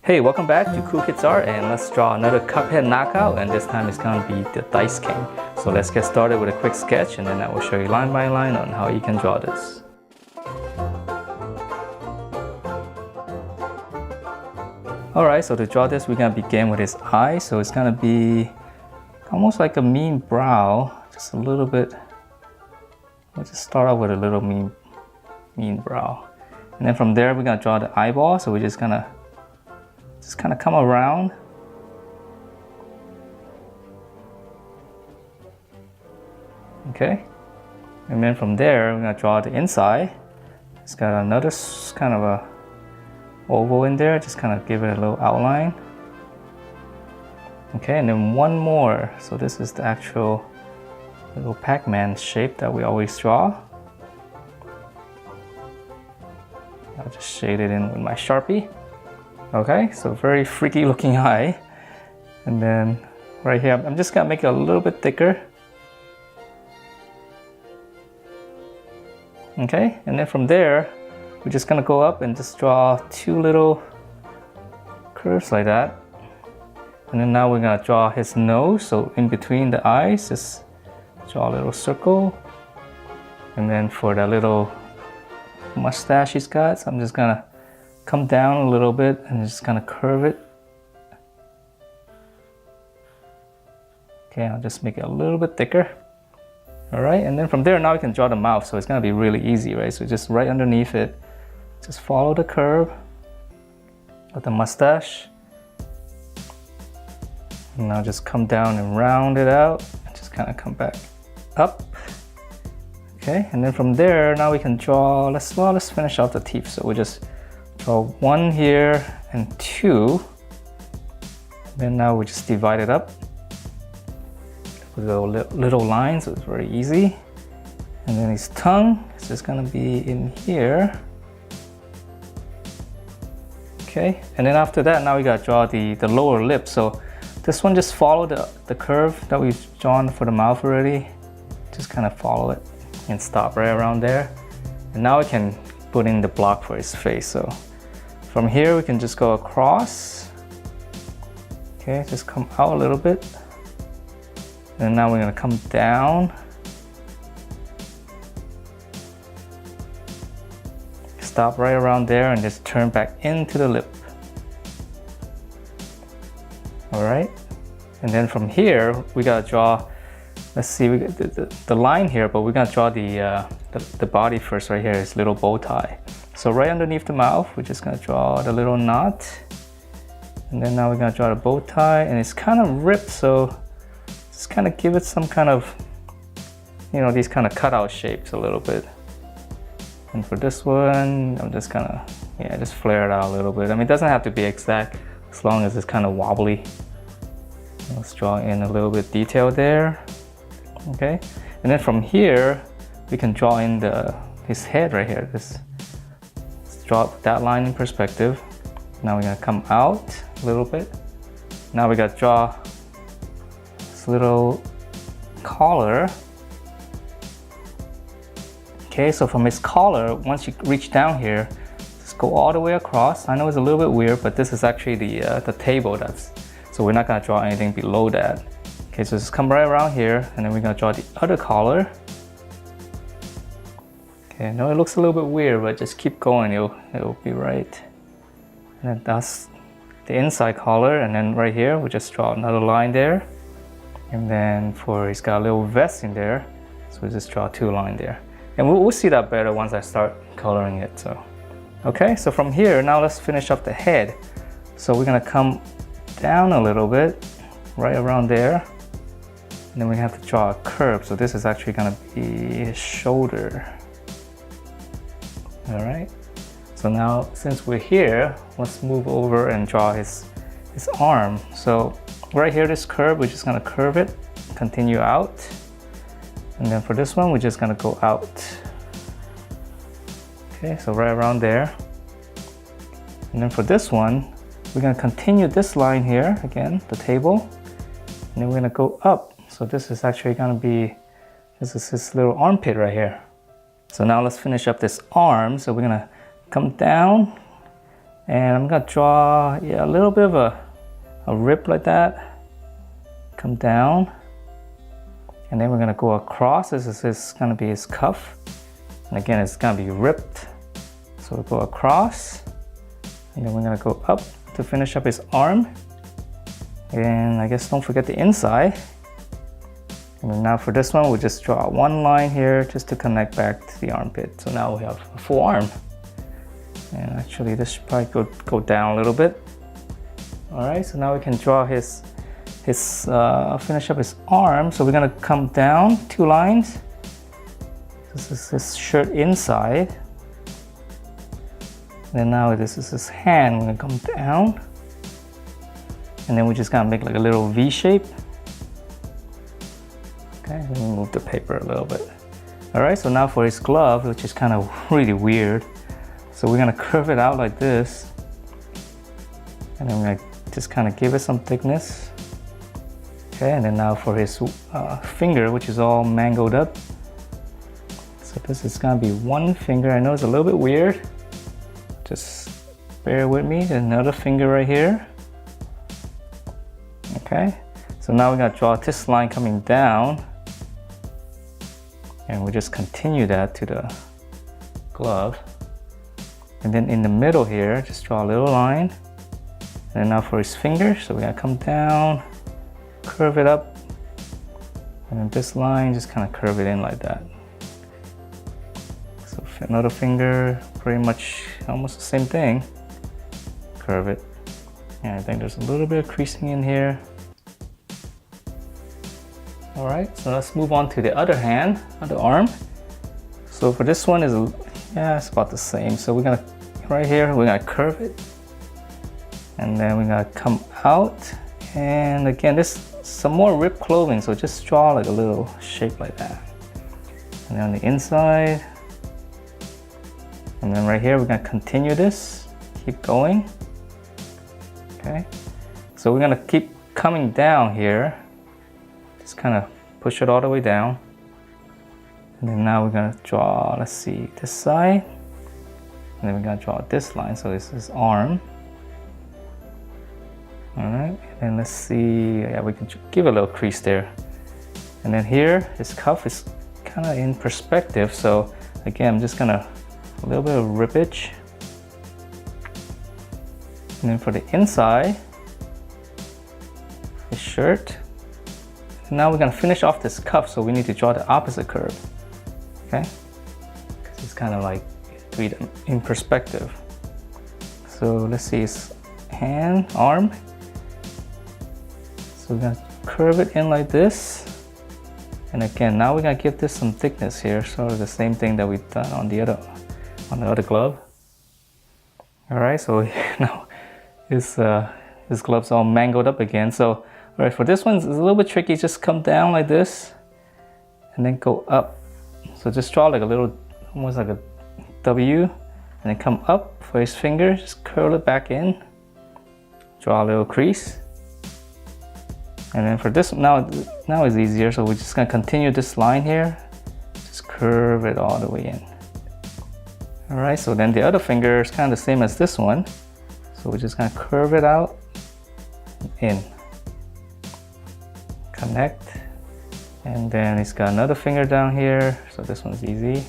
Hey, welcome back to Cool Kids Art, and let's draw another Cuphead knockout, and this time it's gonna be the Dice King. So let's get started with a quick sketch, and then I will show you line by line on how you can draw this. Alright, so to draw this, we're gonna begin with his eye. So it's gonna be almost like a mean brow, just a little bit. Let's just start off with a little mean brow. And then from there, we're gonna draw the eyeball. So we're just gonna kind of come around. Okay. And then from there, we're gonna draw the inside. It's got another kind of a oval in there. Just kind of give it a little outline. Okay, and then one more. So this is the actual little Pac-Man shape that we always draw. I'll just shade it in with my Sharpie. Okay, so very freaky looking eye. And then right here, I'm just gonna make it a little bit thicker. Okay, and then from there, we're just gonna go up and just draw two little curves like that. And then now we're gonna draw his nose. So in between the eyes, just draw a little circle. And then for that little mustache he's got, so I'm just gonna come down a little bit and just kind of curve it. Okay, I'll just make it a little bit thicker. All right, and then from there, now we can draw the mouth. So it's gonna be really easy, right? So just right underneath it, just follow the curve of the mustache. And now just come down and round it out and just kind of come back up. Okay, and then from there, now we can draw, let's finish off the teeth. So we just draw one here and two. Then now we just divide it up with little lines, so it's very easy. And then his tongue is just gonna be in here. Okay, and then after that, now we gotta draw the lower lip. So this one, just follow the curve that we've drawn for the mouth already. Just kind of follow it and stop right around there. And now we can put in the block for his face. So from here, we can just go across. Okay, just come out a little bit. And now we're gonna come down. Stop right around there and just turn back into the lip. All right. And then from here, we gotta draw, let's see, we got the line here, but we're gonna draw the body first right here, his little bow tie. So right underneath the mouth, we're just gonna draw the little knot. And then now we're gonna draw the bow tie, and it's kind of ripped, so just kind of give it some kind of, you know, these kind of cutout shapes a little bit. And for this one, I'm just gonna, yeah, just flare it out a little bit. I mean, it doesn't have to be exact, as long as it's kind of wobbly. Let's draw in a little bit detail there. Okay, and then from here, we can draw in his head right here. Let's draw that line in perspective. Now we're gonna come out a little bit. Now we gotta draw this little collar. Okay, so from his collar, once you reach down here, just go all the way across. I know it's a little bit weird, but this is actually the table so we're not gonna draw anything below that. Okay, so just come right around here, and then we're gonna draw the other collar. Okay, I know it looks a little bit weird, but just keep going, it'll be right. And then that's the inside collar, and then right here, we just draw another line there. And then he's got a little vest in there, so we just draw two lines there. And we'll see that better once I start coloring it, so. Okay, so from here, now let's finish up the head. So we're gonna come down a little bit, right around there. And then we have to draw a curve. So this is actually gonna be his shoulder. All right. So now, since we're here, let's move over and draw his arm. So right here, this curve, we're just gonna curve it, continue out. And then for this one, we're just gonna go out. Okay, so right around there. And then for this one, we're gonna continue this line here, again, the table. And then we're gonna go up. So this is actually gonna be, this is his little armpit right here. So now let's finish up this arm. So we're gonna come down, And I'm gonna draw, yeah, a little bit of a rip like that. Come down. And then we're gonna go across. This is gonna be his cuff. And again, it's gonna be ripped. So we'll go across. And then we're gonna go up to finish up his arm. And I guess don't forget the inside. And then now for this one, we'll just draw one line here just to connect back to the armpit. So now we have a full arm. And actually this should probably go down a little bit. All right, so now we can draw his finish up his arm. So we're gonna come down 2 lines. This is his shirt inside. And then now this is his hand. We're gonna come down. And then we're just gonna make like a little V shape. Okay, let me move the paper a little bit. All right, so now for his glove, which is kind of really weird. So we're gonna curve it out like this. And then we're gonna just kind of give it some thickness. Okay, and then now for his finger, which is all mangled up. So this is gonna be one finger. I know it's a little bit weird. Just bear with me. There's another finger right here. Okay, so now we're gonna draw this line coming down. And we'll just continue that to the glove. And then in the middle here, just draw a little line. And then now for his finger, so we're gonna come down, curve it up. And then this line, just kind of curve it in like that. So another finger, pretty much almost the same thing. Curve it. And I think there's a little bit of creasing in here. All right, so let's move on to the other hand, other arm. So for this one it's about the same. So we're gonna, right here, we're gonna curve it. And then we're gonna come out. And again, this some more ripped clothing, so just draw like a little shape like that. And then on the inside. And then right here, we're gonna continue this, keep going. Okay, so we're gonna keep coming down here. Just kind of push it all the way down. And then now we're gonna draw, let's see, this side. And then we're gonna draw this line, so this is arm. All right, and then let's see, yeah, we can give a little crease there. And then here, his cuff is kind of in perspective. So again, I'm just gonna, a little bit of rippage. And then for the inside, his shirt. And now we're gonna finish off this cuff, so we need to draw the opposite curve, okay? Because it's kind of like in perspective. So let's see, his hand, arm. So we're gonna curve it in like this. And again, now we're gonna give this some thickness here, sort of the same thing that we've done on the other glove. All right, so now his glove's all mangled up again. So all right, for this one, it's a little bit tricky. Just come down like this and then go up. So just draw like a little, almost like a W, and then come up for his finger. Just curl it back in. Draw a little crease. And then for this, now it's easier. So we're just gonna continue this line here. Just curve it all the way in. All right, so then the other finger is kind of the same as this one. So we're just gonna curve it out, in. Connect, and then he's got another finger down here, so this one's easy.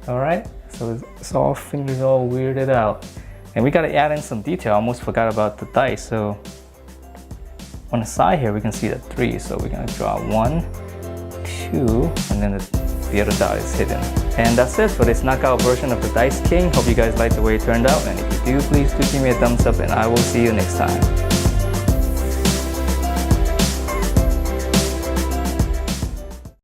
All right, so it's all fingers all weirded out, and we got to add in some detail. I almost forgot about the dice. So on the side here we can see the 3, so we're gonna draw 1, 2, and then the other dot is hidden. And that's it for this knockout version of the Dice King. Hope you guys liked the way it turned out, and if you do, please do give me a thumbs up, and I will see you next time.